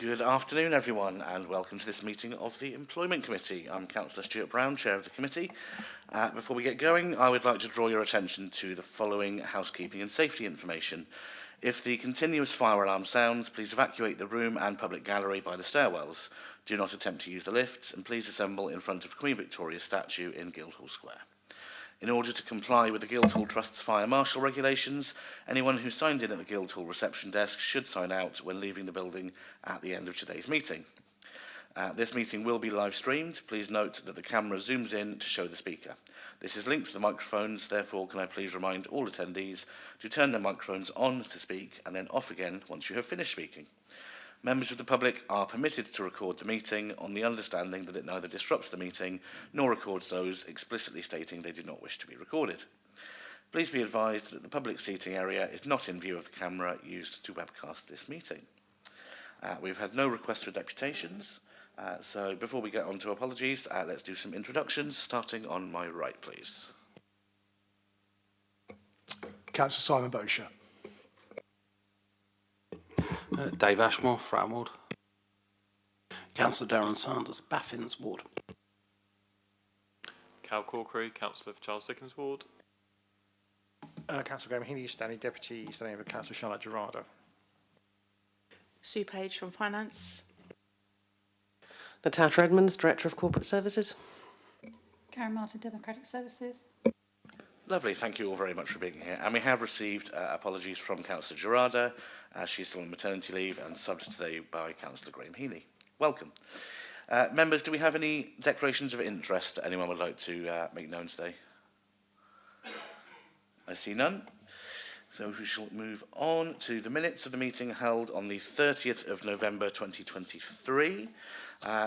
Good afternoon, everyone, and welcome to this meeting of the Employment Committee. I'm Councillor Stuart Brown, Chair of the Committee. Before we get going, I would like to draw your attention to the following housekeeping and safety information. If the continuous fire alarm sounds, please evacuate the room and public gallery by the stairwells. Do not attempt to use the lifts, and please assemble in front of Queen Victoria's statue in Guildhall Square. In order to comply with the Guildhall Trust's fire marshal regulations, anyone who signed in at the Guildhall reception desk should sign out when leaving the building at the end of today's meeting. This meeting will be live streamed. Please note that the camera zooms in to show the speaker. This is linked to the microphones, therefore can I please remind all attendees to turn their microphones on to speak and then off again once you have finished speaking. Members of the public are permitted to record the meeting on the understanding that it neither disrupts the meeting nor records those explicitly stating they do not wish to be recorded. Please be advised that the public seating area is not in view of the camera used to webcast this meeting. We've had no requests for deputations, so before we get on to apologies, let's do some introductions, starting on my right, please. Councillor Simon Bosher. Dave Ashmore, Fratton Ward. Councillor Darren Sanders, Baffins Ward. Cal Corkery, Councillor for Charles Dickens Ward. Councillor Graham Heaney, Standing Deputy, standing for Councillor Charlotte Gerardo. Sue Page from Finance. Natasha Edmonds, Director of Corporate Services. Karen Martin, Democratic Services. Lovely, thank you all very much for being here. And we have received apologies from Councillor Gerardo, as she's still on maternity leave and subbed today by Councillor Graham Heaney. Welcome. Members, do we have any declarations of interest that anyone would like to make known today? I see none. So we shall move on to the minutes of the meeting held on the 30th of November 2023.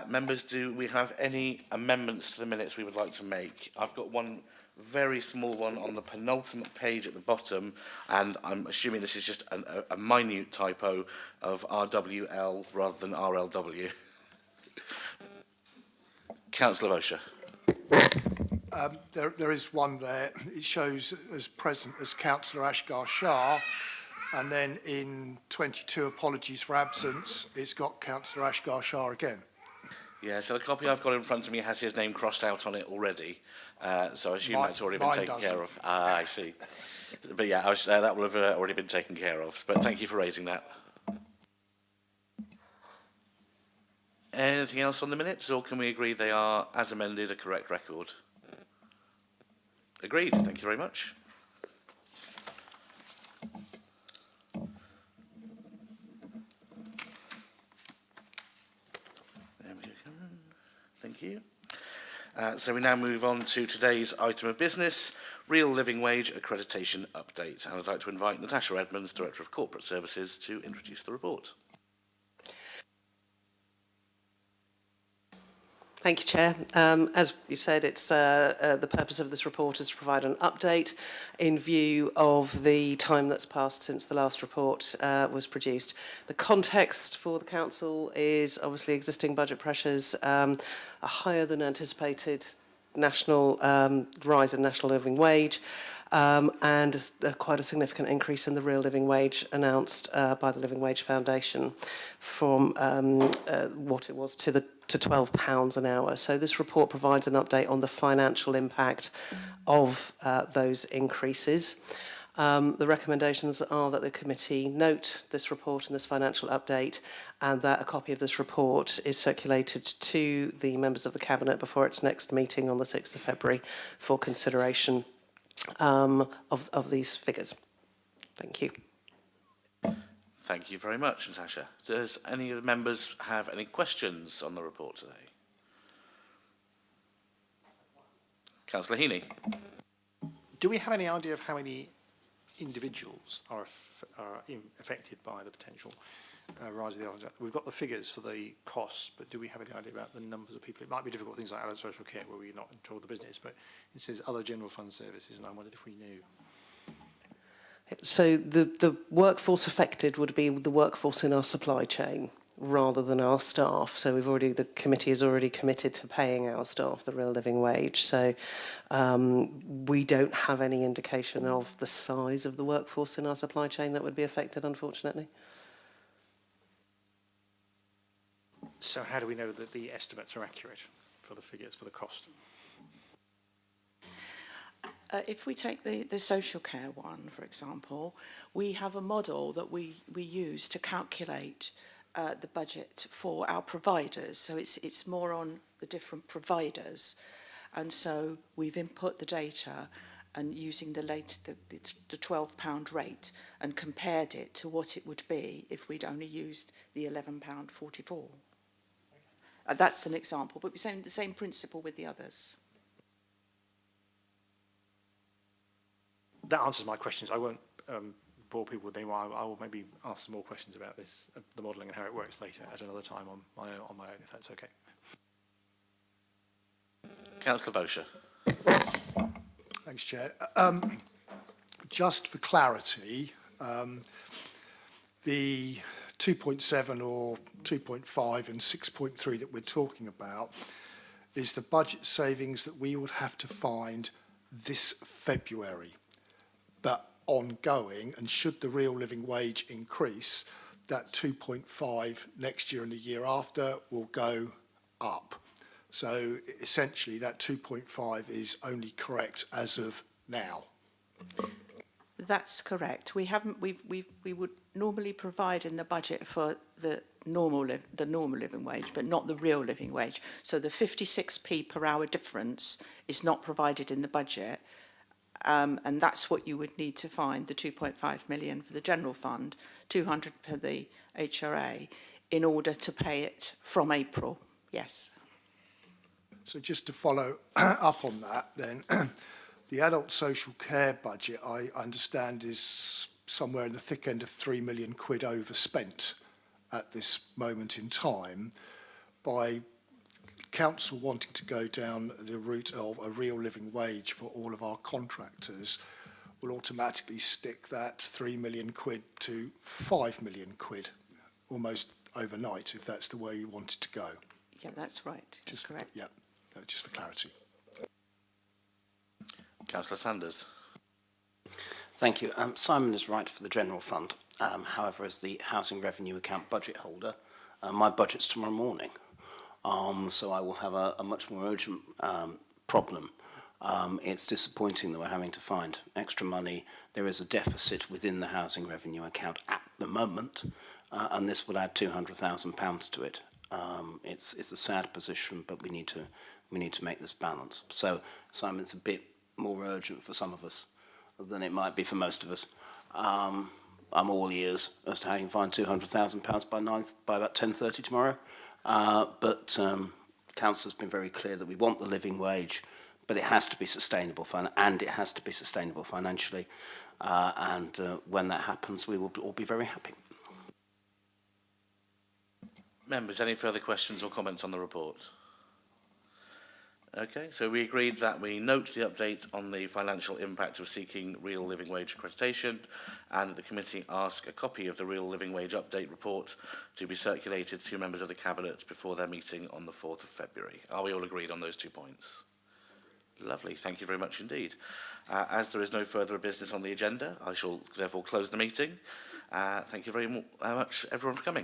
Members, do we have any amendments to the minutes we would like to make? I've got one very small one on the penultimate page at the bottom, and I'm assuming this is just a minute typo of RWL rather than RLW. Councillor Bosher. There is one there. It shows as present as Councillor Ashgar Shah, and then in 22 apologies for absence, it's got Councillor Ashgar Shah again. Yeah, so the copy I've got in front of me has his name crossed out on it already, so I assume that's already been taken care of. I see. But yeah, that will have already been taken care of, but thank you for raising that. Anything else on the minutes, or can we agree they are, as amended, a correct record? Agreed. Thank you very much. There we go. Thank you. So we now move on to today's item of business, Real Living Wage Accreditation Update. And I'd like to invite Natasha Edmonds, Director of Corporate Services, to introduce the report. Thank you, Chair. As you've said, it's the purpose of this report is to provide an update in view of the time that's passed since the last report was produced. The context for the Council is obviously existing budget pressures, a higher than anticipated national rise in national living wage, and quite a significant increase in the real living wage announced by the Living Wage Foundation from what it was to £12 an hour. So this report provides an update on the financial impact of those increases. The recommendations are that the committee note this report and this financial update, and that a copy of this report is circulated to the members of the Cabinet before its next meeting on the 6th of February for consideration of these figures. Thank you. Thank you very much, Natasha. Does any of the members have any questions on the report today? Councillor Heaney. Do we have any idea of how many individuals are affected by the potential rise of the hours? We've got the figures for the costs, but do we have any idea about the numbers of people? It might be difficult, things like adult social care, where we're not in control of the business, but it says other general fund services, and I wondered if we knew. So the workforce affected would be the workforce in our supply chain rather than our staff. So the committee is already committed to paying our staff the real living wage. So we don't have any indication of the size of the workforce in our supply chain that would be affected, unfortunately. So how do we know that the estimates are accurate for the figures, for the cost? If we take the social care one, for example, we have a model that we use to calculate the budget for our providers. So it's more on the different providers. And so we've input the data and using the £12 rate and compared it to what it would be if we'd only used the £11.44. That's an example, but we're saying the same principle with the others. That answers my questions. I won't bore people with them. I will maybe ask some more questions about this, the modelling and how it works later at another time on my own, if that's okay. Councillor Bosher. Thanks, Chair. Just for clarity, the 2.7 or 2.5 and 6.3 that we're talking about is the budget savings that we would have to find this February, but ongoing, and should the real living wage increase, that 2.5 next year and the year after will go up. So essentially that 2.5 is only correct as of now. That's correct. We would normally provide in the budget for the normal living wage, but not the real living wage. So the 56p per hour difference is not provided in the budget, and that's what you would need to find, the 2.5 million for the general fund, 200 for the HRA, in order to pay it from April. Yes. So just to follow up on that then, the adult social care budget, I understand, is somewhere in the thick end of £3 million overspent at this moment in time. By council wanting to go down the route of a real living wage for all of our contractors, will automatically stick that £3 million to £5 million almost overnight, if that's the way you want it to go. Yeah, that's right. That's correct. Yeah, just for clarity. Councillor Sanders. Thank you. Simon is right for the general fund. However, as the housing revenue account budget holder, my budget's tomorrow morning. So I will have a much more urgent problem. It's disappointing that we're having to find extra money. There is a deficit within the housing revenue account at the moment, and this will add £200,000 to it. It's a sad position, but we need to make this balance. So, Simon, it's a bit more urgent for some of us than it might be for most of us. I'm all ears as to how you can find £200,000 by about 10:30 tomorrow. But Council's been very clear that we want the living wage, but it has to be sustainable, and it has to be sustainable financially. And when that happens, we will all be very happy. Members, any further questions or comments on the report? Okay, so we agreed that we note the update on the financial impact of seeking real living wage accreditation, and that the committee ask a copy of the real living wage update report to be circulated to members of the Cabinet before their meeting on the 4th of February. Are we all agreed on those 2 points? Lovely, thank you very much indeed. As there is no further business on the agenda, I shall therefore close the meeting. Thank you very much, everyone, for coming.